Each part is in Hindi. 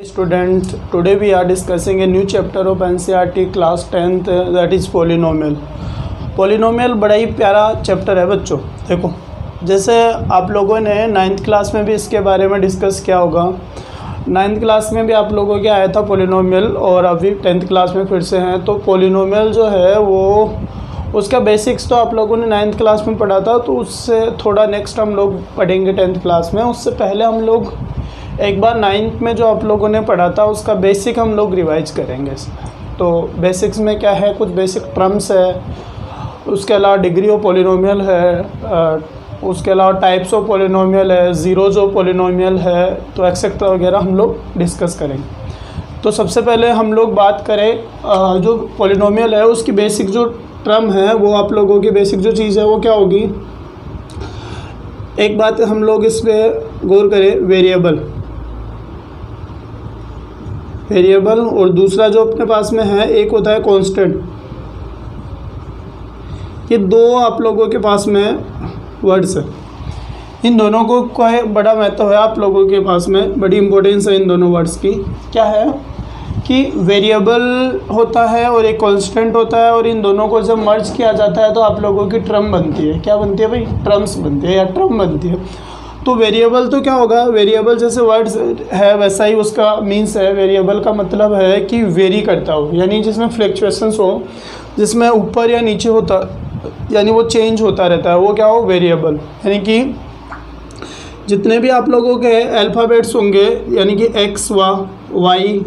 Student, today we are discussing a new chapter of NCERT class 10th that is polynomial. polynomial बड़ा ही प्यारा चैप्टर है बच्चों। देखो, जैसे आप लोगों ने 9th क्लास में भी इसके बारे में डिस्कस किया होगा। 9th क्लास में भी आप लोगों के आया था पोलिनोमियल और अभी 10th क्लास में फिर से हैं। तो पोलिनोमियल जो है वो उसका बेसिक्स तो आप लोगों ने 9th क्लास में पढ़ा था, तो उससे थोड़ा नेक्स्ट हम लोग पढ़ेंगे 10th क्लास में। उससे पहले हम लोग एक बार 9th में जो आप लोगों ने पढ़ा था उसका बेसिक हम लोग रिवाइज करेंगे इसमें। तो बेसिक्स में क्या है, कुछ बेसिक टर्म्स है, उसके अलावा डिग्री ऑफ पोलिनोमियल है, उसके अलावा टाइप्स ऑफ पोलिनोमियल है, ज़ीरोज ऑफ पोलिनोमियल है, तो एक्सेट्रा वगैरह हम लोग डिस्कस करेंगे। तो सबसे पहले हम लोग बात करें जो पोलिनोमियल है उसकी बेसिक जो टर्म है वो आप लोगों की बेसिक जो चीज़ है वो क्या होगी। एक बात हम लोग इस पर गौर करें, वेरिएबल और दूसरा जो अपने पास में है एक होता है कांस्टेंट। ये दो आप लोगों के पास में वर्ड्स है, इन दोनों को कोई बड़ा महत्व है आप लोगों के पास में, बड़ी इंपॉर्टेंस है इन दोनों वर्ड्स की। क्या है कि वेरिएबल होता है और एक कांस्टेंट होता है, और इन दोनों को जब मर्ज किया जाता है तो आप लोगों की टर्म बनती है। क्या बनती है भाई? टर्म्स बनती है या टर्म बनती है। तो वेरिएबल तो क्या होगा, वेरिएबल जैसे वर्ड्स है वैसा ही उसका मीन्स है। वेरिएबल का मतलब है कि वेरी करता हो, यानी जिसमें फ्लक्चुएशंस हो, जिसमें ऊपर या नीचे होता, यानी वो चेंज होता रहता है, वो क्या हो, वेरिएबल। यानी कि जितने भी आप लोगों के अल्फ़ाबेट्स होंगे, यानी कि X Y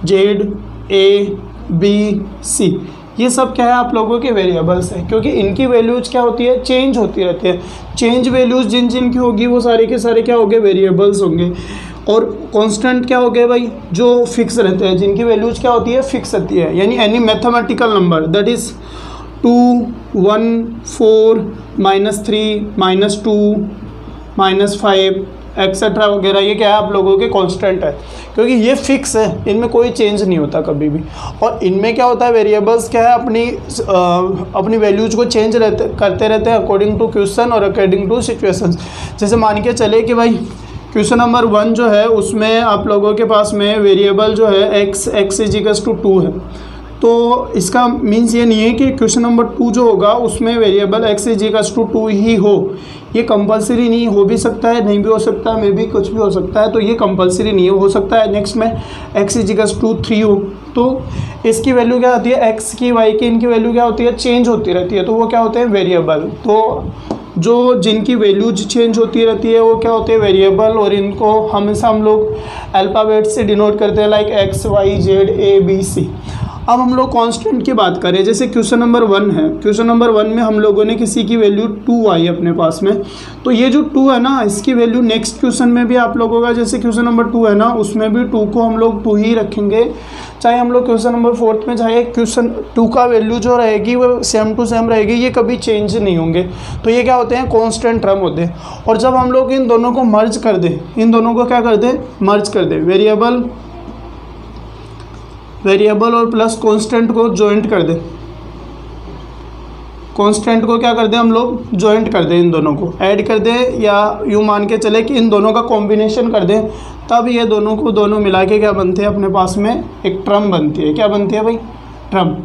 Z A B C, ये सब क्या है आप लोगों के वेरिएबल्स हैं, क्योंकि इनकी वैल्यूज क्या होती है, चेंज होती रहती है। चेंज वैल्यूज जिन जिन की होगी वो सारे के सारे क्या होंगे, वेरिएबल्स होंगे। और कांस्टेंट क्या हो गए भाई, जो फिक्स रहते हैं, जिनकी वैल्यूज क्या होती है, फिक्स रहती है। यानी any mathematical number that is 2 1 4 -3 -2 -5 etcetera वगैरह, ये क्या है आप लोगों के कांस्टेंट है, क्योंकि ये फिक्स है, इनमें कोई चेंज नहीं होता कभी भी। और इनमें क्या होता है, वेरिएबल्स क्या है, अपनी वैल्यूज को चेंज करते रहते हैं अकॉर्डिंग टू क्वेश्चन और अकॉर्डिंग टू सिचुएशंस। जैसे मान के चले कि भाई क्वेश्चन नंबर 1 जो है उसमें आप लोगों के पास में वेरिएबल जो है x = 2 है। तो इसका मीन्स ये नहीं है कि क्वेश्चन नंबर 2 जो होगा उसमें वेरिएबल x = 2 ही हो। ये कंपलसरी नहीं, हो भी सकता है, नहीं भी हो सकता है, मे भी कुछ भी हो सकता है। तो ये कंपलसरी नहीं है, हो सकता है नेक्स्ट में x = 3 हो। तो इसकी वैल्यू क्या होती है, x की y की इनकी वैल्यू क्या होती है, चेंज होती रहती है। तो वो क्या होते हैं, वेरिएबल। तो जो जिनकी वैल्यूज चेंज होती रहती है वो क्या होते हैं, वेरिएबल। और इनको हमेशा हम लोग अल्फ़ाबेट से डिनोट करते हैं, like x y z a b c। अब हम लोग कांस्टेंट की बात करें, जैसे क्वेश्चन नंबर 1 है, क्वेश्चन नंबर 1 में हम लोगों ने किसी की वैल्यू 2 आई अपने पास में। तो ये जो 2 है ना, इसकी वैल्यू नेक्स्ट क्वेश्चन में भी आप लोगों का, जैसे क्वेश्चन नंबर 2 है ना, उसमें भी 2 को हम लोग 2 ही रखेंगे। चाहे हम लोग क्वेश्चन नंबर 4 में, चाहे क्वेश्चन 2 का वैल्यू जो रहेगी वो सेम टू सेम रहेगी, ये कभी चेंज नहीं होंगे। तो ये क्या होते हैं, कॉन्स्टेंट टर्म होते हैं। और जब हम लोग इन दोनों को मर्ज कर दें, इन दोनों को क्या कर दें, मर्ज कर दें, वेरिएबल और प्लस कांस्टेंट को जॉइंट कर दें, कांस्टेंट को क्या कर दें हम लोग, जॉइंट कर दें, इन दोनों को ऐड कर दें, या यूँ मान के चले कि इन दोनों का कॉम्बिनेशन कर दें, तब ये दोनों को दोनों मिला के क्या बनते हैं, अपने पास में एक टर्म बनती है। क्या बनती है भाई, टर्म।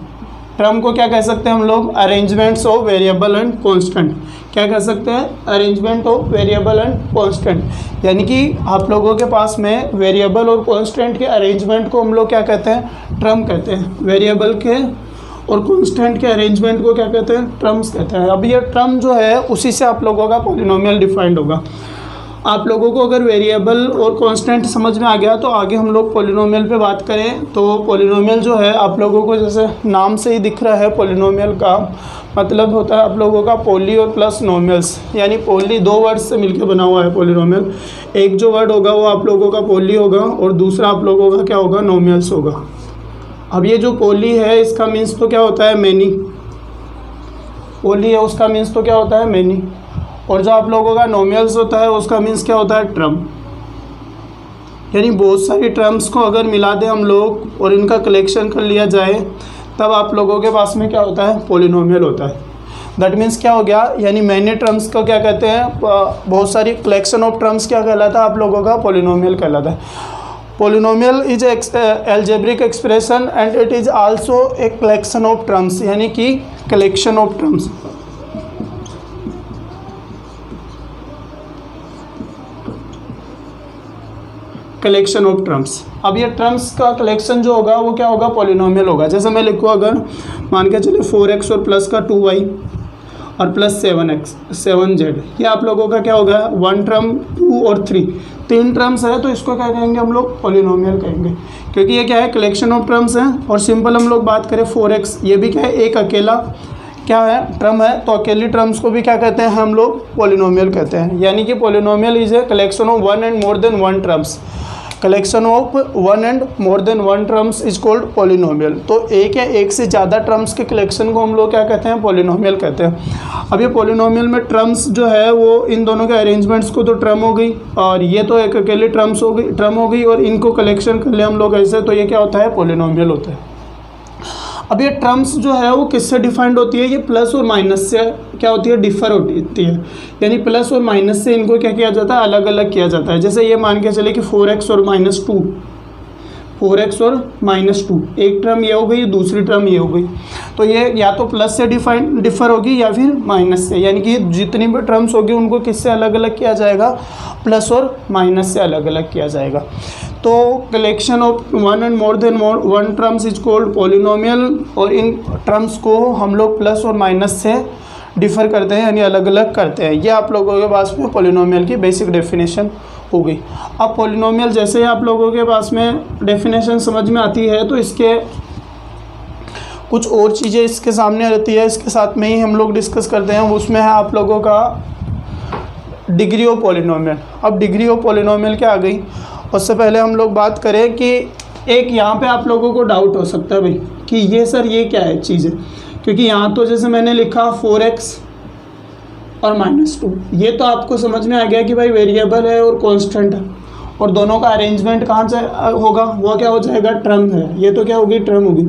टर्म को क्या कह सकते हैं हम लोग, arrangements of variable and constant. क्या कह सकते हैं, arrangement of variable and constant. यानी कि आप लोगों के पास में वेरिएबल और कांस्टेंट के अरेंजमेंट को हम लोग क्या कहते हैं, टर्म कहते हैं। वेरिएबल के और कांस्टेंट के अरेंजमेंट को क्या कहते हैं, टर्म्स कहते हैं। अब ये टर्म जो है उसी से आप लोगों का पॉलिनोमियल डिफाइंड होगा। आप लोगों को अगर वेरिएबल और कांस्टेंट समझ में आ गया तो आगे हम लोग पॉलिनोमियल पे बात करें। तो पॉलिनोमियल जो है आप लोगों को, जैसे नाम से ही दिख रहा है, पॉलिनोमियल का मतलब होता है आप लोगों का पॉली और प्लस नोमियल्स। यानी पॉली 2 वर्ड्स से मिलकर बना हुआ है पॉलिनोमियल। एक जो वर्ड होगा वो आप लोगों का पॉली होगा और दूसरा आप लोगों का क्या होगा, नोमियल्स होगा। अब ये जो पॉली है इसका मीन्स तो क्या होता है, मैनी। पॉली है उसका मीन्स तो क्या होता है, मैनी। और जो आप लोगों का नोमियल्स होता है उसका मीन्स क्या होता है, टर्म। यानी बहुत सारी टर्म्स को अगर मिला दें हम लोग और इनका कलेक्शन कर लिया जाए, तब आप लोगों के पास में क्या होता है, पॉलिनोमियल होता है। दैट मीन्स क्या हो गया, यानी मैनी टर्म्स को क्या कहते हैं, बहुत सारी कलेक्शन ऑफ टर्म्स क्या कहलाता है आप लोगों का, पॉलिनोमियल कहलाता है। Polynomial is algebraic expression and it is also a collection of terms, यानी कि collection of terms. Collection of terms. अब ये टर्म्स का कलेक्शन जो होगा वो क्या होगा, पोलिनोमियल होगा। जैसे मैं लिखूँ, अगर मान के चलिए 4x और प्लस का 2y और प्लस 7z, ये आप लोगों का क्या होगा, 1 टर्म 2 और 3 टर्म्स है, तो इसको क्या कहेंगे हम लोग, पोलिनोमियल कहेंगे, क्योंकि ये क्या है, कलेक्शन ऑफ टर्म्स है। और सिंपल हम लोग बात करें 4x, ये भी क्या है, एक अकेला क्या है, टर्म है, तो अकेली टर्म्स को भी क्या कहते हैं हम लोग, पोलिनोमियल कहते हैं। यानी कि polynomial is a collection of 1 and more than 1 terms. Collection of 1 and more than 1 terms is called polynomial. तो एक या एक से ज़्यादा टर्म्स के कलेक्शन को हम लोग क्या कहते हैं, पोलिनोमियल कहते हैं। अब ये पोलिनोमियल में टर्म्स जो है वो इन दोनों के अरेंजमेंट्स को तो टर्म हो गई, और ये तो एक अकेली टर्म हो गई, और इनको कलेक्शन कर ले हम लोग ऐसे, तो ये क्या होता है, पोलिनोमियल होता है। अब ये टर्म्स जो है वो किससे डिफाइंड होती है, ये प्लस और माइनस से क्या होती है, डिफर होती है। यानी प्लस और माइनस से इनको क्या किया जाता है, अलग अलग किया जाता है। जैसे ये मान के चले कि 4x और -2, 4x और -2, एक टर्म ये हो गई, दूसरी टर्म ये हो गई, तो ये या तो प्लस से डिफर होगी या फिर माइनस से। यानी कि जितनी भी टर्म्स होगी उनको किससे अलग अलग किया जाएगा, प्लस और माइनस से अलग अलग किया जाएगा। तो collection of 1 and more than 1 terms is called polynomial, और इन टर्म्स को हम लोग प्लस और माइनस से डिफ़र करते हैं, यानी अलग अलग करते हैं। ये आप लोगों के पास में पोलिनोमियल की बेसिक डेफिनेशन हो गई। अब पोलिनोमियल जैसे ही आप लोगों के पास में डेफिनेशन समझ में आती है, तो इसके कुछ और चीज़ें इसके सामने रहती है, इसके साथ में ही हम लोग डिस्कस करते हैं। उसमें है आप लोगों का डिग्री ऑफ पोलिनोमियल। अब डिग्री ऑफ पोलिनोमियल क्या आ गई, उससे पहले हम लोग बात करें कि एक यहाँ पे आप लोगों को डाउट हो सकता है भाई कि ये सर ये क्या है चीज़ें, क्योंकि यहाँ तो जैसे मैंने लिखा 4x और -2, ये तो आपको समझ में आ गया कि भाई वेरिएबल है और कांस्टेंट है, और दोनों का अरेंजमेंट कहाँ से होगा, वो क्या हो जाएगा, टर्म है, ये तो क्या होगी, टर्म होगी।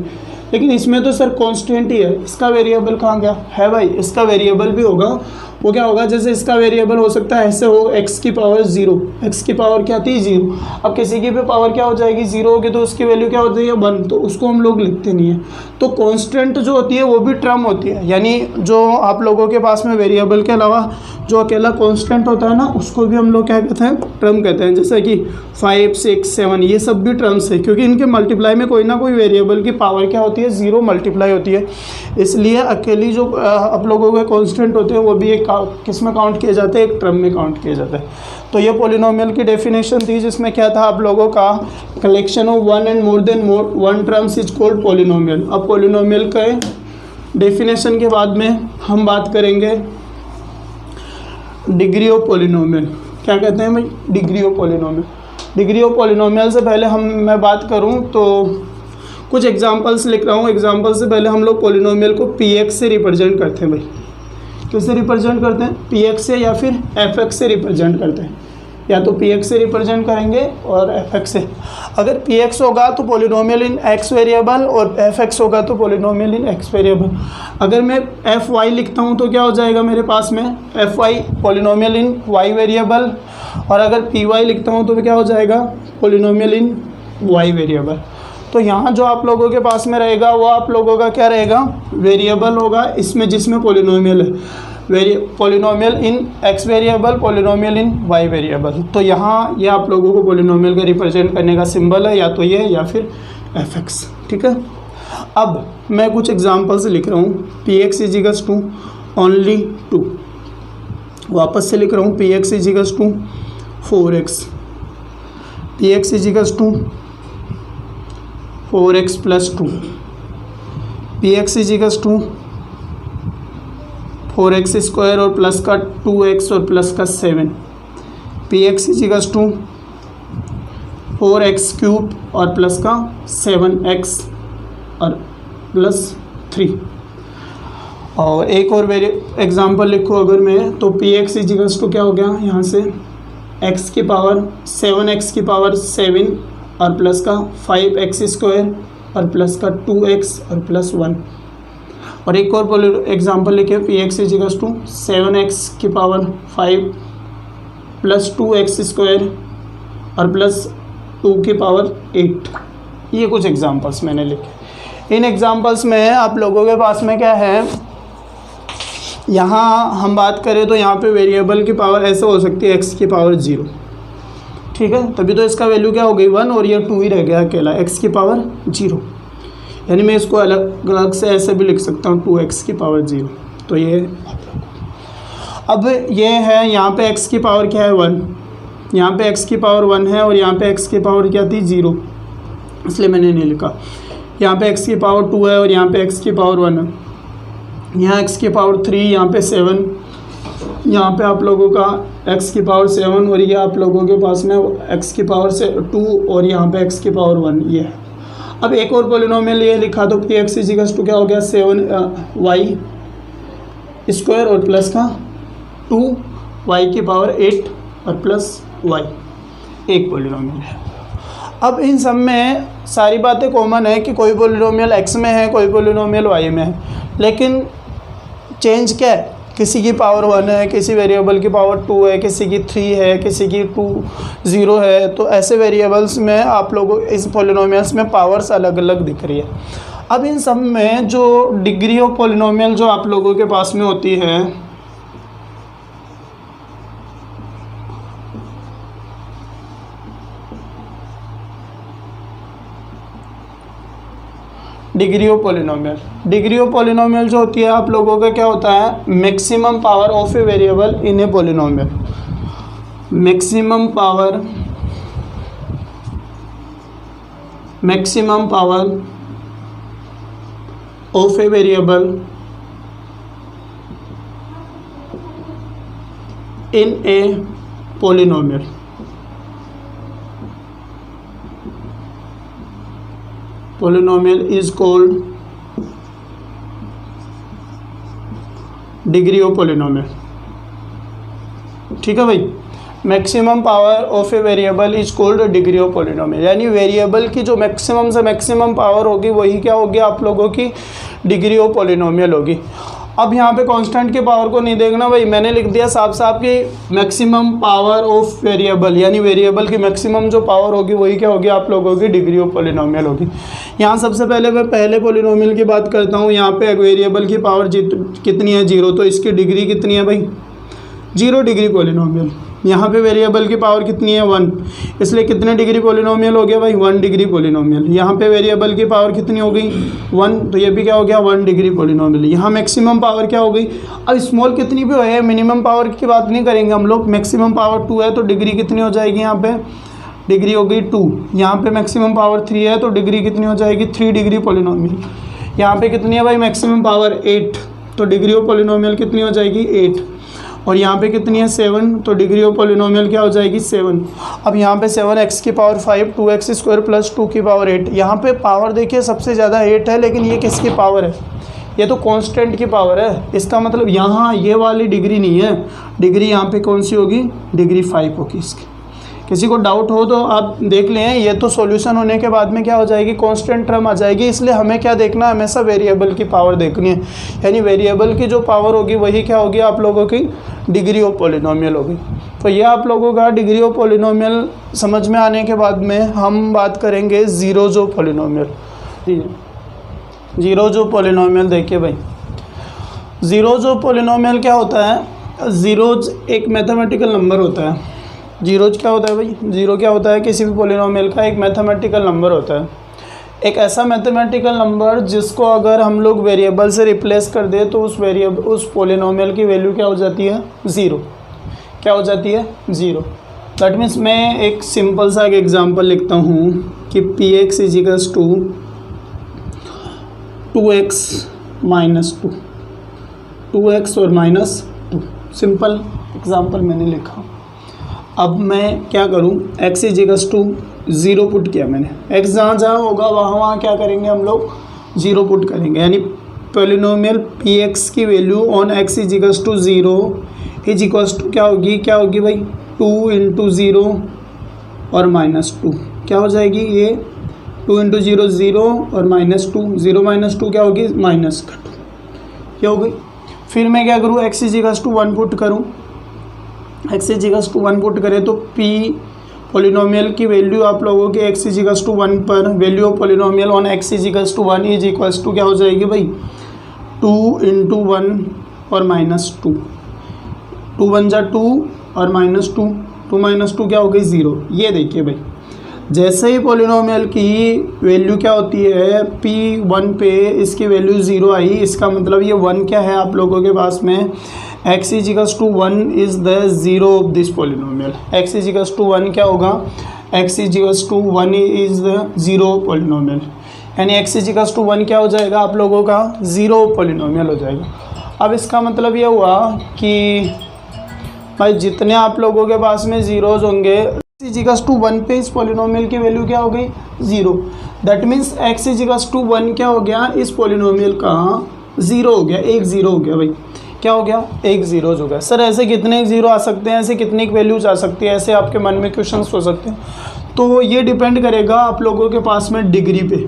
लेकिन इसमें तो सर कांस्टेंट ही है, इसका वेरिएबल कहाँ गया है भाई, इसका वेरिएबल भी होगा। वो क्या होगा, जैसे इसका वेरिएबल हो सकता है ऐसे हो, x की पावर 0, x की पावर क्या थी, 0। अब किसी की भी पावर क्या हो जाएगी, 0 होगी, तो उसकी वैल्यू क्या होती है, 1, तो उसको हम लोग लिखते नहीं है। तो कांस्टेंट जो होती है वो भी टर्म होती है, यानी जो आप लोगों के पास में वेरिएबल के अलावा जो अकेला कांस्टेंट होता है ना, उसको भी हम लोग क्या कहते हैं, टर्म कहते हैं। जैसे कि 5, 6, 7, ये सब भी टर्म्स है, क्योंकि इनके मल्टीप्लाई में कोई ना कोई वेरिएबल की पावर क्या होती है, 0 मल्टीप्लाई होती है। इसलिए अकेली जो आप लोगों के कांस्टेंट होते हैं वो भी एक किस में काउंट किए जाते हैं, एक टर्म में काउंट किए जाते हैं। तो ये पोलिनोमियल की डेफिनेशन थी, जिसमें क्या था आप लोगों का, collection of 1 and more than 1 terms is called polynomial. अब पोलिनोमियल के डेफिनेशन के बाद में हम बात करेंगे डिग्री ऑफ पोलिनोमियल। क्या कहते हैं भाई, degree of polynomial. Degree of polynomial से पहले मैं बात करूं तो कुछ एग्जांपल्स लिख रहा हूं। एग्जांपल से पहले हम लोग पोलिनोमियल को px से रिप्रेजेंट करते हैं भाई। किससे रिप्रेजेंट करते हैं, px से या फिर fx से रिप्रेजेंट करते हैं। या तो px से रिप्रेजेंट करेंगे और fx से। अगर px होगा तो पोलिनोमियल इन x वेरिएबल, और fx होगा तो पोलिनोमियल इन x वेरिएबल। अगर मैं fy लिखता हूँ तो क्या हो जाएगा मेरे पास में, fy पोलिनोमियल इन y वेरिएबल, और अगर py लिखता हूँ तो क्या हो जाएगा, पोलिनोमियल इन y वेरिएबल। तो यहाँ जो आप लोगों के पास में रहेगा वो आप लोगों का क्या रहेगा, वेरिएबल होगा, इसमें जिसमें पोलिनोमियल है, पोलिनोमियल इन x वेरिएबल, पोलिनोमियल इन y वेरिएबल। तो यहाँ ये आप लोगों को पोलिनोमियल का रिप्रेजेंट करने का सिंबल है, या तो ये या फिर fx, ठीक है। अब मैं कुछ एग्जांपल्स लिख रहा हूँ। px इजिकल्स टू ओनली 2, वापस से लिख रहा हूँ। px is equals to 4x, px is equals to 4x plus 2, px is equals to 4x square और प्लस का 2x और प्लस का 7, px is equals to 4x cube और प्लस का 7x और प्लस 3। और एक और एग्जांपल लिखो अगर मैं, तो px इजिकल्स टू क्या हो गया यहाँ से, x की पावर 7x की पावर 7 और प्लस का 5x स्क्वायर और प्लस का 2x और प्लस 1। और एक और एग्जांपल लिखे, px इजिकल्स टू 7x की पावर 5 प्लस 2x स्क्वायर और प्लस 2 की पावर 8। ये कुछ एग्जांपल्स मैंने लिखे। इन एग्जांपल्स में आप लोगों के पास में क्या है, यहाँ हम बात करें तो यहाँ पे वेरिएबल की पावर ऐसे हो सकती है x की पावर 0, ठीक है, तभी तो इसका वैल्यू क्या हो गई 1 और ये 2 ही रह गया अकेला, x की पावर 0। यानी मैं इसको अलग अलग से ऐसे भी लिख सकता हूँ 2x की पावर 0। तो ये अब ये है, यहाँ पे x की पावर क्या है 1, यहाँ पे x की पावर 1 है और यहाँ पे x की पावर क्या थी 0, इसलिए मैंने नहीं लिखा। यहाँ पे x की पावर 2 है और यहाँ पे x की पावर 1 है, यहाँ x की पावर 3, यहाँ पे 7, यहाँ पे आप लोगों का x की पावर 7 और ये आप लोगों के पास में x की पावर से 2 और यहाँ पे x की पावर 1 ये है। अब एक और पॉलिनोमियल ये लिखा तो px इक्वल्स टू क्या हो गया 7y स्क्वायर और प्लस का 2y की पावर 8 और प्लस y, एक पॉलिनोमियल है। अब इन सब में सारी बातें कॉमन है कि कोई पॉलिनोमियल x में है, कोई पॉलिनोमियल y में है, लेकिन चेंज क्या है, किसी की पावर 1 है, किसी वेरिएबल की पावर 2 है, किसी की 3 है, किसी की 2 0 है। तो ऐसे वेरिएबल्स में आप लोगों इस पॉलिनोमियल्स में पावर्स अलग अलग दिख रही है। अब इन सब में जो डिग्री ऑफ पॉलिनोमियल जो आप लोगों के पास में होती है, डिग्री ऑफ पॉलिनोमियल जो होती है आप लोगों का क्या होता है, maximum power of a variable in a polynomial. Maximum power of a variable in a polynomial. Polynomial is called degree of polynomial. ठीक है भाई, maximum power of a variable is called degree of polynomial, यानी वेरिएबल की जो मैक्सिमम से मैक्सिमम पावर होगी वही क्या होगी आप लोगों की डिग्री ऑफ पॉलिनोमियल होगी। अब यहाँ पे कांस्टेंट की पावर को नहीं देखना भाई, मैंने लिख दिया साफ साफ कि मैक्सिमम पावर ऑफ वेरिएबल, यानी वेरिएबल की मैक्सिमम जो पावर होगी वही क्या होगी आप लोगों की डिग्री ऑफ पॉलिनोमियल होगी। यहाँ सबसे पहले मैं पहले पॉलिनोमियल की बात करता हूँ। यहाँ पे वेरिएबल की पावर कितनी है 0, तो इसकी डिग्री कितनी है भाई 0 डिग्री पॉलिनोमियल। यहाँ पे वेरिएबल की पावर कितनी है 1, इसलिए कितने डिग्री पॉलिनोमियल हो गया भाई 1 डिग्री पॉलिनोमियल। यहाँ पे वेरिएबल की पावर कितनी हो गई 1, तो ये भी क्या हो गया 1 डिग्री पॉलिनोमियल। यहाँ मैक्सिमम पावर क्या हो गई, अब स्मॉल कितनी भी है, मिनिमम पावर की बात नहीं करेंगे हम लोग। मैक्सिमम पावर 2 है तो डिग्री कितनी हो जाएगी, यहाँ पे डिग्री हो गई 2। यहाँ पे मैक्सिमम पावर 3 है तो डिग्री कितनी हो जाएगी 3 डिग्री पॉलिनोमियल। यहाँ पे कितनी है भाई मैक्सिमम पावर 8, तो डिग्री ऑफ पॉलिनोमियल कितनी हो जाएगी 8। और यहाँ पे कितनी है 7, तो डिग्री ऑफ पॉलिनोमियल क्या हो जाएगी 7। अब यहाँ पे 7x की पावर 5 2x स्क्वायर प्लस 2 की पावर 8। यहाँ पे पावर देखिए सबसे ज़्यादा 8 है, लेकिन ये किसकी पावर है, ये तो कांस्टेंट की पावर है। इसका मतलब यहाँ ये वाली डिग्री नहीं है, डिग्री यहाँ पे कौन सी होगी डिग्री 5 होगी इसकी। किसी को डाउट हो तो आप देख लें, ये तो सॉल्यूशन होने के बाद में क्या हो जाएगी कांस्टेंट टर्म आ जाएगी। इसलिए हमें क्या देखना है, हमेशा वेरिएबल की पावर देखनी है, यानी वेरिएबल की जो पावर होगी वही क्या होगी आप लोगों की डिग्री ऑफ पॉलिनोमियल होगी। तो ये आप लोगों का डिग्री ऑफ पॉलिनोमियल समझ में आने के बाद में हम बात करेंगे zeros of polynomial. Zeros of polynomial देखिए भाई, ज़ीरोज़ ऑफ पॉलिनोमियल क्या होता है, ज़ीरोज़ एक मैथमेटिकल नंबर होता है। जीरोज क्या होता है भाई, जीरो क्या होता है किसी भी पॉलिनोमियल का एक मैथमेटिकल नंबर होता है, एक ऐसा मैथमेटिकल नंबर जिसको अगर हम लोग वेरिएबल से रिप्लेस कर दे तो उस पॉलिनोमियल की वैल्यू क्या हो जाती है 0। क्या हो जाती है 0। दैट मीन्स मैं एक सिंपल सा एक एग्जांपल लिखता हूँ कि px is equals to 2x minus 2, 2x और माइनस 2। सिंपल एग्जांपल मैंने लिखा। अब मैं क्या करूं, x is equals to 0 put किया मैंने, x जहाँ जहाँ होगा वहाँ क्या करेंगे हम लोग 0 पुट करेंगे, यानी पॉलिनोमियल px की value on x is equals to 0 is equals to क्या होगी भाई 2 इंटू 0 और माइनस 2। क्या हो जाएगी ये 2 इंटू 0 0 और माइनस 2, 0 माइनस 2 क्या होगी माइनस का 2, क्या हो गई। फिर मैं क्या करूँ, x is equals to 1 put करूँ, x is equals to 1 put करें तो p पोलिनोमियल की वैल्यू आप लोगों के x इजिकल्स टू 1 पर value of polynomial on x is equals to 1 is equals to क्या हो जाएगी भाई 2 इंटू 1 और -2, 2 1 जा 2 और -2, 2 -2 क्या हो गई 0। ये देखिए भाई जैसे ही पोलिनोमियल की वैल्यू क्या होती है P1 पे इसकी वैल्यू 0 आई, इसका मतलब ये 1 क्या है आप लोगों के पास में x is equals to 1 is the zero of this polynomial. x is equals to 1 क्या होगा, x is equals to 1 is the zero polynomial, यानी x इजिकल्स टू 1 क्या हो जाएगा आप लोगों का ज़ीरो पोलिनोमियल हो जाएगा। अब इसका मतलब ये हुआ कि भाई जितने आप लोगों के पास में ज़ीरोज़ होंगे x इजिकल्स टू 1 पे इस पोलिनोमियल की वैल्यू क्या हो गई 0। That means x is equals to 1 क्या हो गया इस पोलिनोमियल का 0 हो गया, एक 0 हो गया भाई, क्या हो गया एक 0 हो गया। सर ऐसे कितने 0 आ सकते हैं, ऐसे कितनी वैल्यूज आ सकती है, ऐसे आपके मन में क्वेश्चंस हो सकते हैं। तो ये डिपेंड करेगा आप लोगों के पास में डिग्री पे,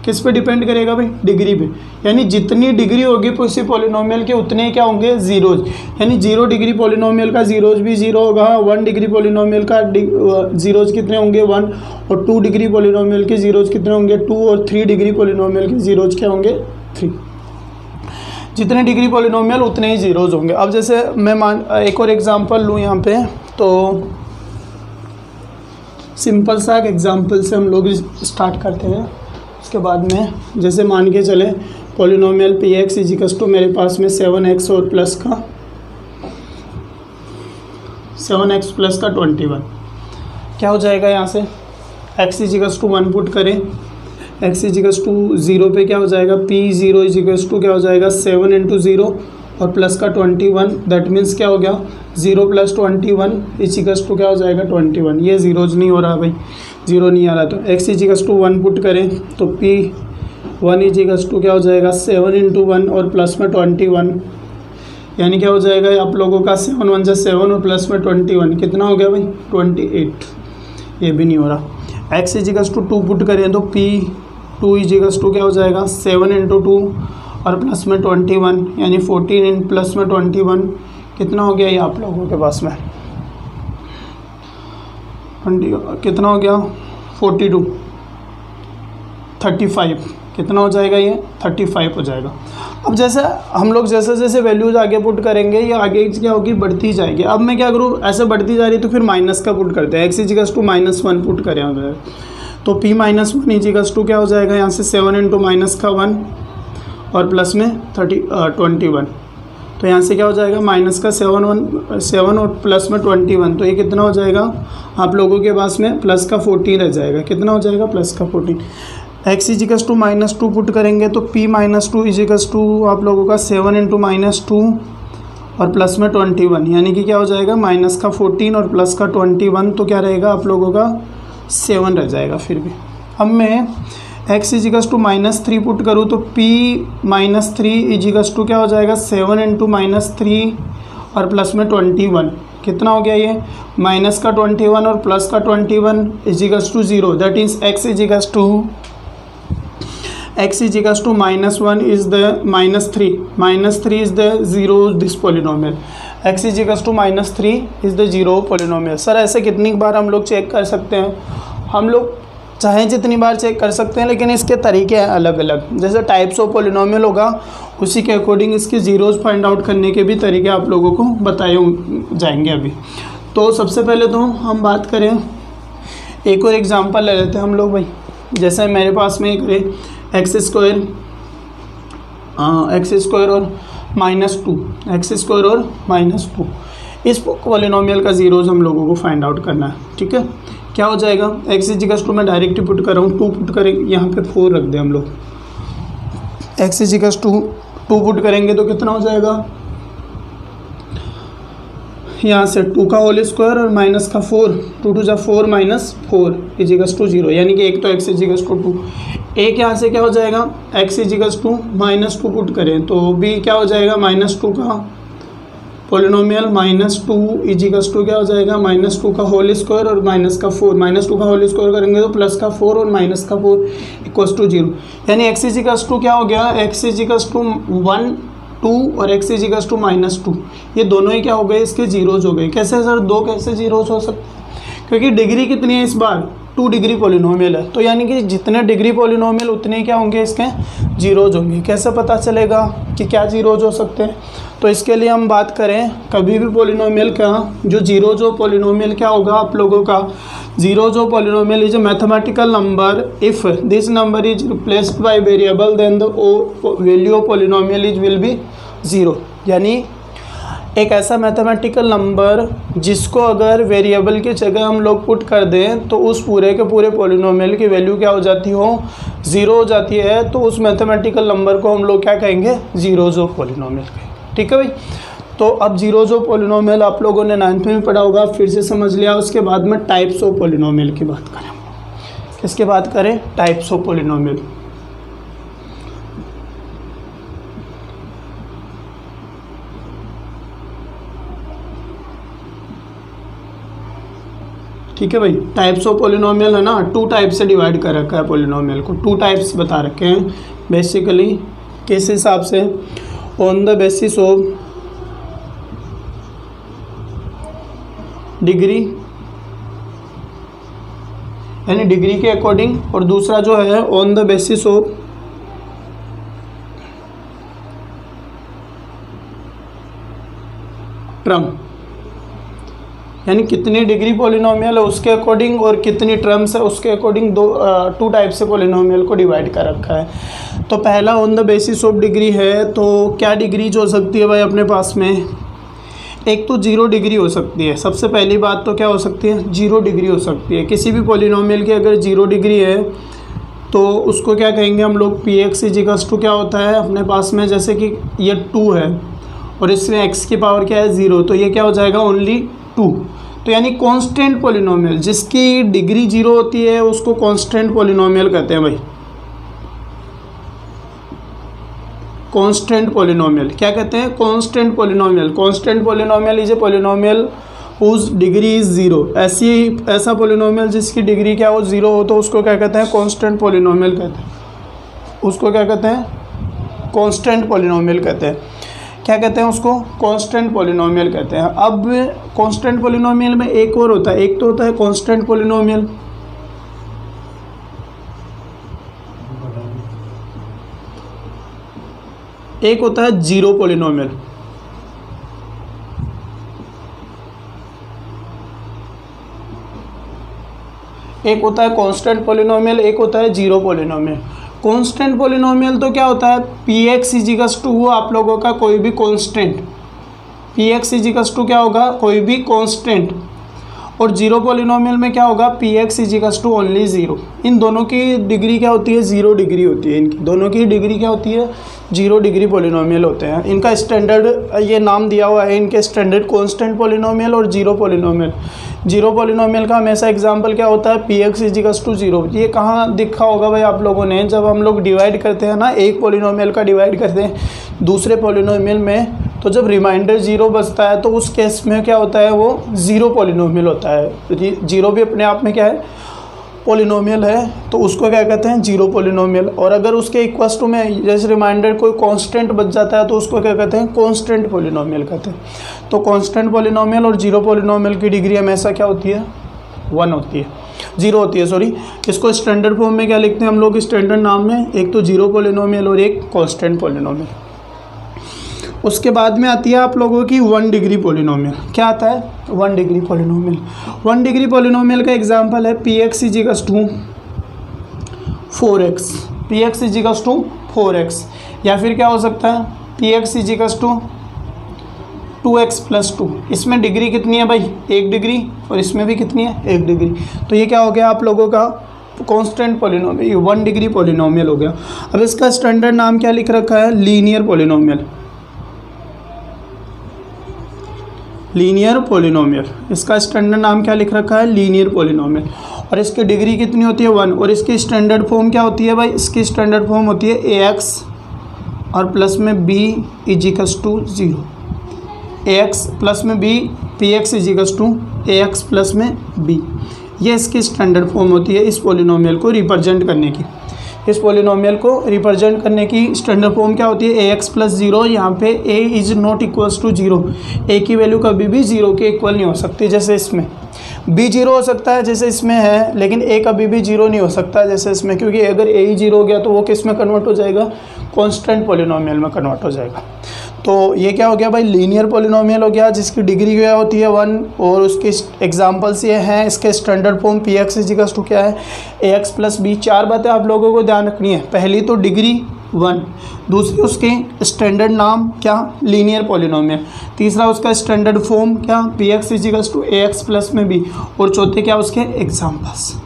किस पे डिपेंड करेगा भाई डिग्री पे, यानी जितनी डिग्री होगी उसी पोलिनोमियल के उतने क्या होंगे ज़ीरोज, यानी 0 डिग्री पोलिनोमियल का ज़ीरोज भी 0 होगा, 1 डिग्री पोलिनोमियल का ज़ीरोज कितने होंगे 1, और 2 डिग्री पोलिनोमियल के ज़ीरोज कितने होंगे 2, और 3 डिग्री पोलिनोमियल के ज़ीरोज क्या होंगे 3। जितने डिग्री पोलिनोमियल उतने ही ज़ीरोज होंगे। अब जैसे मैं एक और एग्जांपल लूँ यहाँ पे, तो सिंपल सा एक एग्जांपल से हम लोग स्टार्ट करते हैं। उसके बाद में जैसे मान के चले polynomial p x is equals to मेरे पास में 7x और प्लस का 7x प्लस का 21 क्या हो जाएगा यहाँ से x इजिकल्स टू 1 पुट करें, x इजिकल्स टू 0 पे क्या हो जाएगा P0 इजिकल्स टू क्या हो जाएगा 7 इंटू 0 और प्लस का 21, दैट मीन्स क्या हो गया 0 प्लस 21 इजिकल्स टू क्या हो जाएगा 21। ये ज़ीरोज नहीं हो रहा भाई, 0 नहीं आ रहा, तो x इजिकल्स टू 1 पुट करें तो P1 इजिकल्स टू क्या हो जाएगा 7 इंटू 1 और प्लस में 21, यानी क्या हो जाएगा आप लोगों का 7 1 जा 7 और प्लस में 21 कितना हो गया भाई 28। ये भी नहीं हो रहा। x इजिकल्स टू 2 पुट करें तो P2 इजिकल्स टू क्या हो जाएगा 7 इंटू 2 और प्लस में 21, यानी 14 इन प्लस में 21 कितना हो गया ये आप लोगों के पास में 20 कितना हो गया 42 35 कितना हो जाएगा ये 35 हो जाएगा। अब जैसे हम लोग जैसे जैसे वैल्यूज आगे पुट करेंगे ये आगे क्या होगी बढ़ती जाएगी। अब मैं क्या करूँ ऐसे बढ़ती जा रही तो फिर माइनस का पुट करते हैं, x इजिकल्स टू -1 पुट करें अगर तो P-1 इजिकल्स टू क्या हो जाएगा यहाँ से 7 इंटू माइनस का 1 और प्लस में 21, तो यहाँ से क्या हो जाएगा माइनस का 7 और प्लस में 21, तो ये कितना हो जाएगा आप लोगों के पास में प्लस का 14 रह जाएगा। कितना हो जाएगा प्लस का 14। x इजिकल्स टू -2 पुट करेंगे तो P-2 इजिकल्स टू आप लोगों का 7 इंटू -2 और प्लस में 21, यानी कि क्या हो जाएगा माइनस का 14 और प्लस का 21, तो क्या रहेगा आप लोगों का 7 रह जाएगा फिर भी। अब मैं x इजिकल्स टू -3 पुट करूँ तो P-3 इजिकल्स टू क्या हो जाएगा 7 इंटू -3 और प्लस में 21, कितना हो गया ये माइनस का 21 और प्लस का 21 is equals to 0, that is x is equals to -1 is the -3 is the 0 this polynomial, x is equals to -3 is the 0 polynomial. Sir ऐसे कितनी बार हम लोग चेक कर सकते हैं, हम लोग चाहे जितनी बार चेक कर सकते हैं, लेकिन इसके तरीके हैं अलग अलग। जैसे टाइप्स ऑफ पोलिनोमियल होगा उसी के अकॉर्डिंग इसके ज़ीरोज़ फाइंड आउट करने के भी तरीके आप लोगों को बताए जाएंगे अभी। तो सबसे पहले तो हम बात करें एक और एग्जांपल ले लेते हैं हम लोग भाई। जैसे मेरे पास में एक एक्स स्क्वायर और -2 इस पोलिनोमियल का ज़ीरोज़ हम लोगों को फाइंड आउट करना है, ठीक है। क्या हो जाएगा x इजिकल्स टू मैं डायरेक्ट ही पुट कर रहा हूँ 2 पुट करेंगे, यहाँ पे 4 रख दें हम लोग, x इजिकल्स टू 2 पुट करेंगे तो कितना हो जाएगा यहाँ से 2 का होल स्क्वायर और माइनस का 4, 2 2 जा 4 -4 इजिकल्स टू 0, यानी कि एक तो x इजिकल्स टू 2, एक यहाँ से क्या हो जाएगा x इजिकल्स टू -2 पुट करें तो भी क्या हो जाएगा -2 का पोलिनोमियल -2 इजिकल्स टू क्या हो जाएगा -2 का होल स्क्वायर और माइनस का 4, -2 का होल स्क्वायर करेंगे तो प्लस का 4 और माइनस का 4 इक्वल्स टू 0, यानी x इजिकल्स टू क्या हो गया x इजिकल्स टू 1 2 और x इजिकल्स टू -2, ये दोनों ही क्या हो गए, इसके जीरोज हो गए। कैसे सर, दो कैसे जीरोज हो सकते हैं, क्योंकि डिग्री कितनी है इस बार, 2 डिग्री पॉलिनोमियल है, तो यानी कि जितने डिग्री पॉलिनोमियल उतने ही क्या होंगे, इसके जीरोज होंगे। कैसे पता चलेगा कि क्या जीरोज हो सकते हैं, तो इसके लिए हम बात करें, कभी भी पॉलिनोमियल का जो जीरोज हो पॉलिनोमियल क्या होगा आप लोगों का, जीरोज हो polynomial is a mathematical number if this number is replaced by variable then the value of polynomial is will be 0। यानी एक ऐसा मैथमेटिकल नंबर जिसको अगर वेरिएबल की जगह हम लोग पुट कर दें तो उस पूरे के पूरे पॉलिनोमियल की वैल्यू क्या हो जाती हो, 0 हो जाती है, तो उस मैथमेटिकल नंबर को हम लोग क्या कहेंगे, जीरोज ऑफ पॉलिनोमियल कहेंगे। ठीक है भाई, तो अब जीरोज ऑफ पॉलिनोमियल आप लोगों ने 9th में पढ़ा होगा, फिर से समझ लिया। उसके बाद में टाइप्स ऑफ पॉलिनोमियल की बात करें, किसकी बात करें, टाइप्स ऑफ पॉलिनोमियल। ठीक है भाई, टाइप्स ऑफ पॉलिनोमियल है ना, 2 टाइप से डिवाइड कर रखा है पॉलिनोमियल को, 2 टाइप्स बता रखे हैं बेसिकली। किस हिसाब से, on the basis of degree, यानी डिग्री के अकॉर्डिंग, और दूसरा जो है on the basis of term, यानी कितनी डिग्री पॉलिनोमियल है उसके अकॉर्डिंग और कितनी टर्म्स है उसके अकॉर्डिंग 2 टाइप से पॉलिनोमियल को डिवाइड कर रखा है। तो पहला on the basis of degree है, तो क्या डिग्रीज हो सकती है भाई अपने पास में, एक तो 0 डिग्री हो सकती है। सबसे पहली बात तो क्या हो सकती है, 0 डिग्री हो सकती है। किसी भी पॉलिनोमियल की अगर 0 डिग्री है तो उसको क्या कहेंगे हम लोग, पी एक्स इजिकल्स टू क्या होता है अपने पास में, जैसे कि ये 2 है और इसमें x की पावर क्या है 0, तो ये क्या हो जाएगा, ओनली 2। तो यानी कांस्टेंट पॉलिनोमियल जिसकी डिग्री 0 होती है उसको कांस्टेंट पॉलिनोमियल कहते हैं भाई। कांस्टेंट पॉलिनोमियल क्या कहते हैं, constant polynomial. Constant polynomial is a polynomial whose degree is 0। ऐसा पॉलिनोमियल जिसकी डिग्री क्या हो 0 हो तो उसको क्या कहते हैं, कांस्टेंट पॉलिनोमियल कहते हैं। उसको क्या कहते हैं, कांस्टेंट पॉलिनोमियल कहते हैं। क्या कहते हैं उसको, कांस्टेंट पॉलिनोमियल कहते हैं। अब कांस्टेंट पॉलिनोमियल में एक और होता है, एक तो होता है कांस्टेंट पॉलिनोमियल, एक होता है जीरो पॉलिनोमियल। एक होता है कांस्टेंट पॉलिनोमियल, एक होता है जीरो पॉलिनोमियल। कांस्टेंट पॉलिनोमियल तो क्या होता है, पी एक्स इजिकल्स टू हुआ आप लोगों का कोई भी constant, p x is equals to क्या होगा, कोई भी कांस्टेंट। और जीरो पॉलिनोमियल में क्या होगा, p x is equals to only 0। इन दोनों की डिग्री क्या होती है, 0 डिग्री होती है। इनकी दोनों की डिग्री क्या होती है, 0 डिग्री पॉलिनोमियल होते हैं। इनका स्टैंडर्ड ये नाम दिया हुआ है, इनके स्टैंडर्ड कांस्टेंट पॉलिनोमियल और जीरो पॉलिनोमियल। जीरो पॉलिनोमियल का हमेशा एग्जांपल क्या होता है, पी एक्स इजिकल्स टू 0। ये कहाँ दिखा होगा भाई आप लोगों ने, जब हम लोग डिवाइड करते हैं ना, एक पॉलिनोमियल का डिवाइड करते हैं दूसरे पॉलिनोमियल में, तो जब रिमाइंडर 0 बचता है तो उस केस में क्या होता है, वो जीरो पॉलिनोमियल होता है। जीरो भी अपने आप में क्या है, पॉलिनोमियल है, तो उसको क्या कहते हैं, जीरो पॉलिनोमियल। और अगर उसके इक्वल्स टू में जैसे रिमाइंडर कोई कांस्टेंट बच जाता है तो उसको क्या कहते हैं, कांस्टेंट पॉलिनोमियल कहते हैं। तो कांस्टेंट पॉलिनोमियल और जीरो पॉलिनोमियल की डिग्री हमेशा क्या होती है, 1 होती है, 0 होती है, सॉरी। इसको स्टैंडर्ड फॉर्म में क्या लिखते हैं हम लोग, स्टैंडर्ड नाम में, एक तो जीरो पॉलिनोमियल और एक कांस्टेंट पॉलिनोमियल। उसके बाद में आती है आप लोगों की 1 डिग्री पॉलिनोमियल। क्या आता है, 1 डिग्री पॉलिनोमियल। 1 डिग्री पॉलिनोमियल का एग्जांपल है p x is equals to 4x, p x is equals to 4x। या फिर क्या हो सकता है, p x is equals to 2x plus 2। इसमें डिग्री कितनी है भाई, 1 डिग्री, और इसमें भी कितनी है, 1 डिग्री। तो ये क्या हो गया आप लोगों का, कांस्टेंट पॉलिनोमियल, 1 डिग्री पॉलिनोमियल हो गया। अब इसका स्टैंडर्ड नाम क्या लिख रखा है, लीनियर पॉलिनोमियल। लीनियर पॉलिनोमियल, इसका स्टैंडर्ड नाम क्या लिख रखा है, लीनियर पॉलिनोमियल। और इसकी डिग्री कितनी होती है, 1। और इसकी स्टैंडर्ड फॉर्म क्या होती है भाई, इसकी स्टैंडर्ड फॉर्म होती है ax और प्लस में b is equals to 0। ax plus में b, p x is equals to ax plus में b। ये इसकी स्टैंडर्ड फॉर्म होती है इस पॉलिनोमियल को रिप्रेजेंट करने की। इस पोलिनोमियल को रिप्रेजेंट करने की स्टैंडर्ड फॉर्म क्या होती है, ax प्लस जीरो। यहाँ पे a is not equals to zero, a की वैल्यू कभी भी जीरो के इक्वल नहीं हो सकती, जैसे इसमें b जीरो हो सकता है जैसे इसमें है, लेकिन a कभी भी जीरो नहीं हो सकता जैसे इसमें, क्योंकि अगर a ही जीरो हो गया तो वो किस में कन्वर्ट हो जाएगा, कांस्टेंट पोलिनोमियल में कन्वर्ट हो जाएगा। तो ये क्या हो गया भाई, लीनियर पोलिनोमियल हो गया जिसकी डिग्री क्या होती है 1, और उसके एग्जांपल्स ये हैं। इसके standard form p x is equals to क्या है, ए एक्स प्लस बी। 4 बातें आप लोगों को ध्यान रखनी है। पहली तो डिग्री 1, दूसरी उसके स्टैंडर्ड नाम क्या, लीनियर पोलिनोमियल, तीसरा उसका स्टैंडर्ड फॉर्म क्या, p x is equals to a x plus में बी, और चौथे क्या उसके एग्जाम्पल्स।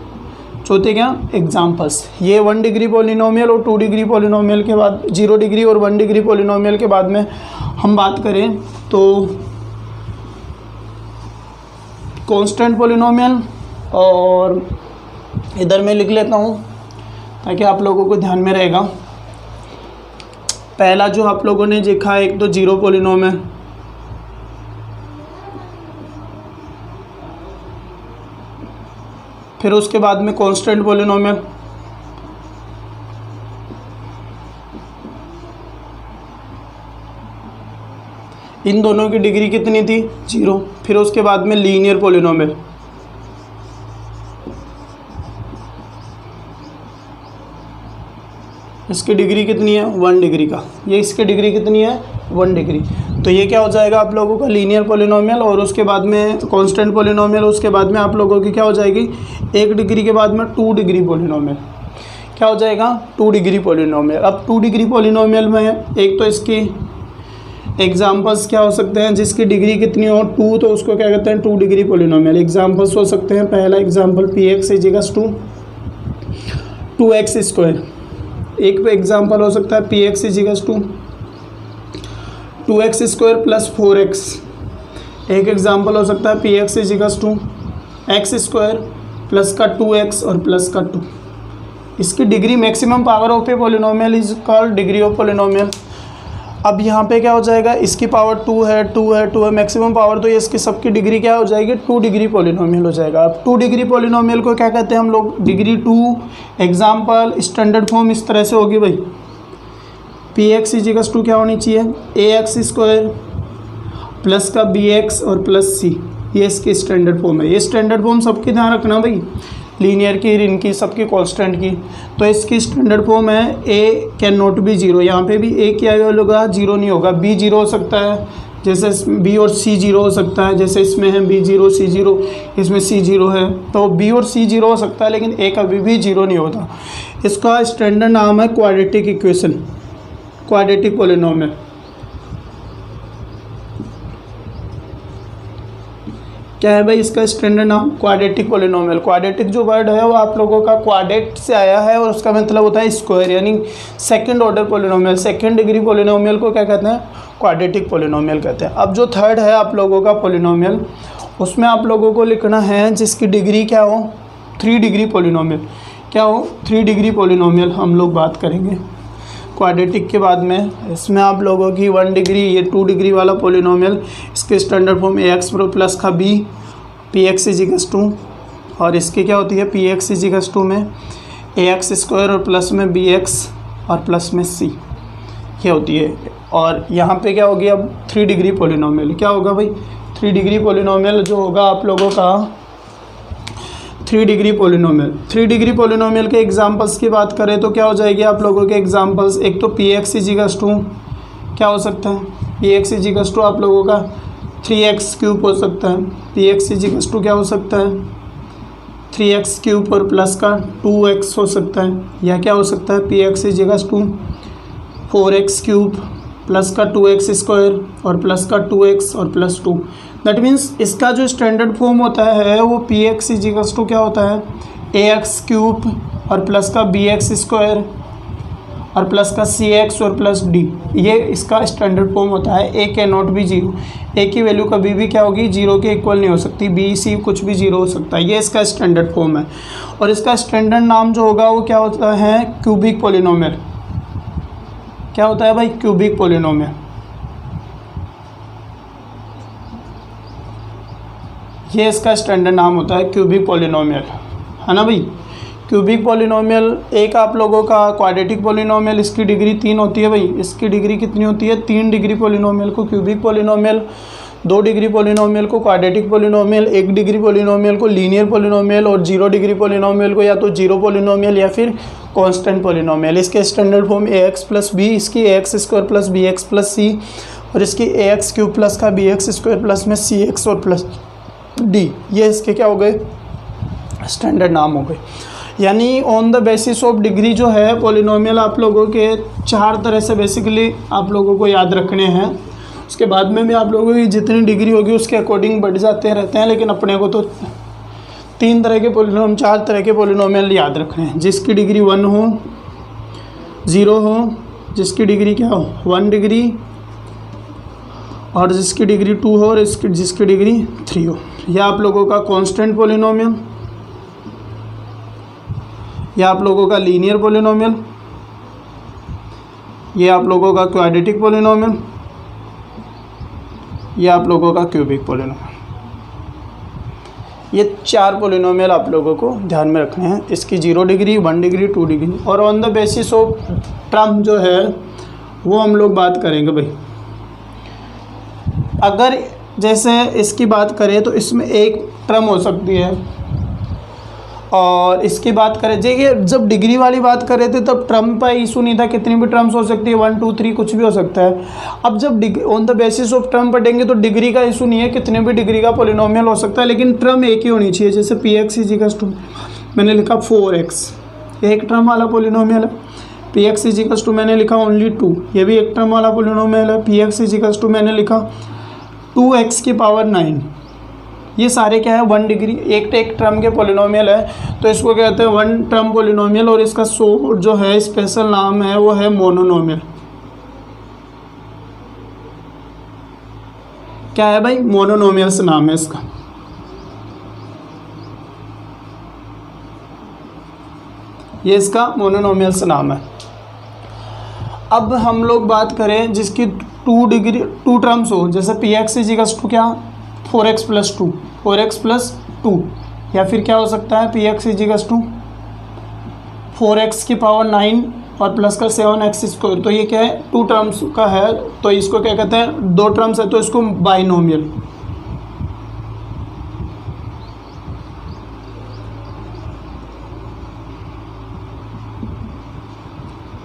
चौथे क्या, एग्जाम्पल्स। ये 1 डिग्री पोलिनोमियल और 2 डिग्री पोलिनोमियल के बाद, 0 डिग्री और 1 डिग्री पोलिनोमियल के बाद में हम बात करें तो कांस्टेंट पोलिनोमियल, और इधर मैं लिख लेता हूँ ताकि आप लोगों को ध्यान में रहेगा। पहला जो आप लोगों ने देखा है, एक तो जीरो पोलिनोमियल, फिर उसके बाद में कांस्टेंट पोलिनोमियल, इन दोनों की डिग्री कितनी थी, 0। फिर उसके बाद में लीनियर पोलिनोमियल, इसकी डिग्री कितनी है, 1 डिग्री का। ये इसकी डिग्री कितनी है, 1 डिग्री। तो ये क्या हो जाएगा आप लोगों का, लीनियर पोलिनोमियल, और उसके बाद में कांस्टेंट पोलिनोमियल। उसके बाद में आप लोगों की क्या हो जाएगी, 1 डिग्री के बाद में 2 डिग्री पोलिनोमियल। क्या हो जाएगा, 2 डिग्री पोलिनोमियल। अब 2 डिग्री पोलिनोमियल में एक तो इसकी एग्जाम्पल्स क्या हो सकते हैं, जिसकी डिग्री कितनी हो 2, तो उसको क्या कहते हैं, 2 डिग्री पोलिनोमियल। एग्जाम्पल्स हो सकते हैं, पहला example p x is equals to 2x square. एक एग्जाम्पल हो सकता है p x is equals to 2x square plus 4x। एक एग्जाम्पल हो सकता है p x is equals to x square plus का 2x और प्लस का 2। इसकी degree maximum power of a polynomial is called degree of polynomial. अब यहाँ पे क्या हो जाएगा, इसकी पावर 2 है, 2 है, 2 है, मैक्सिमम पावर, तो ये इसकी सबकी डिग्री क्या हो जाएगी, 2 डिग्री पोलिनोमियल हो जाएगा। अब 2 डिग्री पोलिनोमियल को क्या कहते हैं हम लोग, डिग्री 2। एग्जाम्पल स्टैंडर्ड फॉर्म इस तरह से होगी भाई, पी एक्स इजिकल्स टू क्या होनी चाहिए, ए एक्स स्क्वायर प्लस का बी एक्स और प्लस सी। ये इसकी स्टैंडर्ड फॉर्म है। ये स्टैंडर्ड फॉर्म सबकी ध्यान रखना भाई, लीनियर की, इनकी, सबकी कांस्टेंट की। तो इसकी स्टैंडर्ड फॉर्म है ए कैन नॉट बी जीरो। यहाँ पे भी ए क्या होगा, जीरो नहीं होगा। बी जीरो हो सकता है, जैसे बी और सी जीरो हो सकता है, जैसे इसमें है बी जीरो सी जीरो, इसमें सी जीरो है, तो बी और सी जीरो हो सकता है, लेकिन ए कभी भी जीरो नहीं होता। इसका स्टैंडर्ड नाम है क्वाड्रेटिक इक्वेशन, क्वाड्रेटिक पोलिनोमियल। क्या है भाई इसका स्टैंडर्ड नाम, क्वाड्रेटिक पोलिनोमियल। क्वाड्रेटिक जो वर्ड है वो आप लोगों का क्वाड्रेट से आया है, और उसका मतलब होता है स्क्वायर, यानी second order polynomial. Second degree polynomial को क्या कहते हैं, क्वाड्रेटिक पोलिनोमियल कहते हैं। अब जो थर्ड है आप लोगों का पोलिनोमियल, उसमें आप लोगों को लिखना है जिसकी डिग्री क्या हो, 3 डिग्री पोलिनोमियल। क्या हो, 3 डिग्री पोलिनोमियल हम लोग बात करेंगे क्वाड्रेटिक के बाद में। इसमें आप लोगों की 1 डिग्री, ये 2 डिग्री वाला पोलिनोमियल, इसके standard form a x plus का b, p x is equals to, और इसकी क्या होती है, पी एक्स इजिकल्स टू में ए एक्स स्क्वायर और प्लस में बी एक्स और प्लस में सी, ये होती है। और यहाँ पे क्या होगी अब, 3 डिग्री पोलिनोमियल। क्या होगा भाई, 3 डिग्री पोलिनोमियल जो होगा आप लोगों का 3 डिग्री पोलिनोमियल। 3 डिग्री पोलिनोमियल के एग्जांपल्स की बात करें तो क्या हो जाएगी आप लोगों के एग्जांपल्स, एक तो पी एक्स इजिकल्स टू क्या हो सकता है, पी एक्स इजिकल्स टू आप लोगों का 3x क्यूब हो सकता है। पी एक्स इजिकल्स टू क्या हो सकता है, 3x क्यूब और प्लस का 2x हो सकता है। या क्या हो सकता है, p x is equals to 4x cube plus का 2x स्क्वायर और प्लस का 2x और प्लस 2। दैट मीन्स इसका जो स्टैंडर्ड फॉर्म होता है वो पी एक्स इजिकल्स टू क्या होता है, ए एक्स क्यूब और प्लस का बी एक्स स्क्वायर और प्लस का सी एक्स और प्लस डी। ये इसका स्टैंडर्ड फॉर्म होता है। ए के नॉट भी जीरो, ए की वैल्यू कभी भी क्या होगी, जीरो के इक्वल नहीं हो सकती। बी सी कुछ भी जीरो हो सकता है। ये इसका स्टैंडर्ड फॉर्म है। और इसका स्टैंडर्ड नाम जो होगा वो क्या होता है, क्यूबिक पोलिनोमियल। क्या होता है भाई, क्यूबिक पोलिनोमियल। ये इसका स्टैंडर्ड नाम होता है, क्यूबिक पोलिनोमियल, है ना भाई। क्यूबिक पॉलिनोमियल एक आप लोगों का क्वाड्रेटिक पॉलिनोमियल, इसकी डिग्री 3 होती है भाई, इसकी डिग्री कितनी होती है 3 डिग्री पॉलिनोमियल को क्यूबिक पॉलिनोमियल, 2 डिग्री पॉलिनोमियल को क्वाड्रेटिक पॉलिनोमियल, 1 डिग्री पॉलिनोमियल को लीनियर पॉलिनोमियल और 0 डिग्री पॉलिनोमियल को या तो जीरो पॉलिनोमियल या फिर कांस्टेंट पॉलिनोमियल। इसके standard form ax plus b, इसकी ax square plus bx plus c और इसकी ax क्यूब प्लस का bx स्क्वायर प्लस में cx और प्लस d, ये इसके क्या हो गए स्टैंडर्ड नाम हो गए। यानी on the basis of degree जो है पॉलिनोमियल आप लोगों के 4 तरह से बेसिकली आप लोगों को याद रखने हैं। उसके बाद में भी आप लोगों की जितनी डिग्री होगी उसके अकॉर्डिंग बढ़ जाते रहते हैं, लेकिन अपने को तो 4 तरह के पॉलिनोमियल याद रखने हैं, जिसकी डिग्री 1 हो, 0 हो, जिसकी डिग्री क्या हो 1 डिग्री और जिसकी डिग्री 2 हो और जिसकी डिग्री 3 हो। यह आप लोगों का कांस्टेंट पॉलिनोमियल, यह आप लोगों का लीनियर पॉलिनोमियल, यह आप लोगों का क्वाड्रेटिक पॉलिनोमियल, यह आप लोगों का क्यूबिक पॉलिनोमियल। ये 4 पॉलिनोमियल आप लोगों को ध्यान में रखने हैं। इसकी 0 डिग्री, 1 डिग्री, 2 डिग्री और on the basis of term जो है वो हम लोग बात करेंगे भाई। अगर जैसे इसकी बात करें तो इसमें एक टर्म हो सकती है और इसकी बात करें, देखिए जब डिग्री वाली बात कर रहे थे तब टर्म पर इशू नहीं था, कितनी भी टर्म्स हो सकती है 1 2 3 कुछ भी हो सकता है। अब जब on the basis of term पढ़ेंगे तो डिग्री का इशू नहीं है, कितने भी डिग्री का पॉलिनोमियल हो सकता है, लेकिन टर्म एक ही होनी चाहिए। जैसे px इजिकल्स टू मैंने लिखा 4x, एक टर्म वाला पॉलिनोमियल है। px इजिकल्स टू मैंने लिखा ओनली 2, ये भी एक टर्म वाला पॉलिनोमियल है। px इजिकल्स टू मैंने लिखा 2x की पावर 9, ये सारे क्या है 1 डिग्री, एक टर्म के पॉलिनोमियल है, तो इसको क्या कहते हैं 1 टर्म पॉलिनोमियल। और इसका जो है स्पेशल नाम है वो है मोनोनोमियल। क्या है भाई मोनोनोमियल से नाम है इसका। ये इसका मोनोनोमियल से नाम है। अब हम लोग बात करें जिसकी 2 टर्म्स हो, जैसे px इजिकल्स टू क्या 4x प्लस 2, 4x प्लस 2, या फिर क्या हो सकता है px इजिकल्स टू 4x की पावर 9 और प्लस का 7x स्क्वायर। तो ये क्या है 2 टर्म्स का है, तो इसको क्या कहते हैं 2 टर्म्स है तो इसको बाइनोमियल।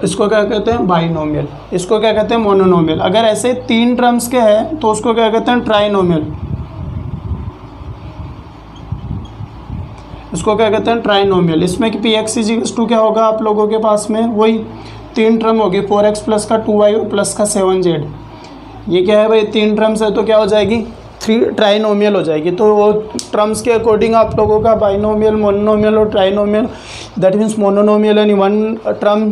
इसको क्या कहते हैं बाइनोमियल, इसको क्या कहते हैं मोनोनोमियल। अगर ऐसे 3 टर्म्स के हैं तो उसको क्या कहते हैं ट्राइनोमियल, इसको क्या कहते हैं ट्राइनोमियल। इसमें कि px इजिकल्स टू क्या होगा आप लोगों के पास में वही 3 टर्म होगी, 4x प्लस का 2y और प्लस का 7z। ये क्या है भाई 3 टर्म्स है तो क्या हो जाएगी 3 ट्राइनोमियल हो जाएगी। तो वो टर्म्स के अकॉर्डिंग आप लोगों का बाइनोमियल, मोनोनोमियल और ट्राइनोमियल, दैट मीन्स मोनोनोमियल यानी 1 टर्म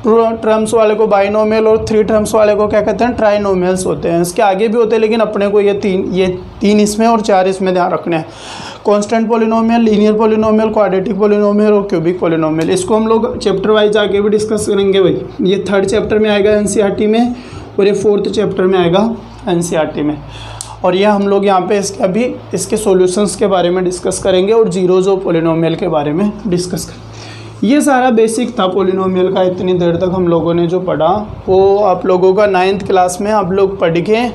2 टर्म्स वाले को बाइनोमियल और 3 टर्म्स वाले को क्या कहते हैं ट्राइनोमियल्स होते हैं। इसके आगे भी होते हैं लेकिन अपने को ये तीन इसमें और 4 इसमें ध्यान रखने हैं। Constant polynomial, linear polynomial, quadratic polynomial और क्यूबिक पॉलिनोमियल। इसको हम लोग चैप्टर वाइज आगे भी डिस्कस करेंगे भाई। ये 3rd चैप्टर में आएगा एनसीईआरटी में और ये 4th चैप्टर में आएगा एनसीईआरटी में। और ये हम लोग यहाँ पे इसके सॉल्यूशंस के बारे में डिस्कस करेंगे और जीरोज ऑफ पॉलिनोमियल के बारे में डिस्कस करेंगे। ये सारा बेसिक था पॉलिनोमियल का। इतनी देर तक हम लोगों ने जो पढ़ा वो आप लोगों का 9th क्लास में आप लोग पढ़ के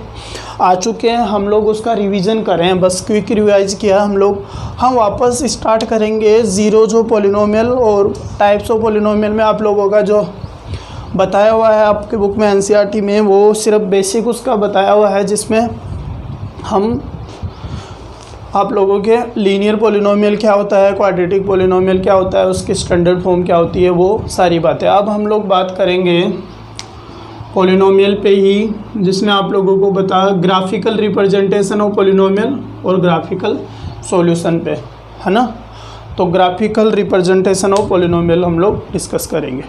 आ चुके हैं। हम लोग उसका रिवीजन करें, बस क्विक रिवाइज किया हम लोग। हम वापस स्टार्ट करेंगे जीरोज ऑफ पॉलिनोमियल और टाइप्स ऑफ पॉलिनोमियल में आप लोगों का जो बताया हुआ है आपके बुक में एनसीईआरटी में, वो सिर्फ बेसिक उसका बताया हुआ है, जिसमें हम आप लोगों के लीनियर पॉलिनोमियल क्या होता है, क्वाड्रेटिक पॉलिनोमियल क्या होता है, उसकी स्टैंडर्ड फॉर्म क्या होती है, वो सारी बातें। अब हम लोग बात करेंगे पॉलिनोमियल पे ही, जिसमें आप लोगों को बता ग्राफिकल रिप्रेजेंटेशन ऑफ पॉलिनोमियल और ग्राफिकल सॉल्यूशन पे, है ना। तो ग्राफिकल रिप्रेजेंटेशन ऑफ पॉलिनोमियल हम लोग डिस्कस करेंगे।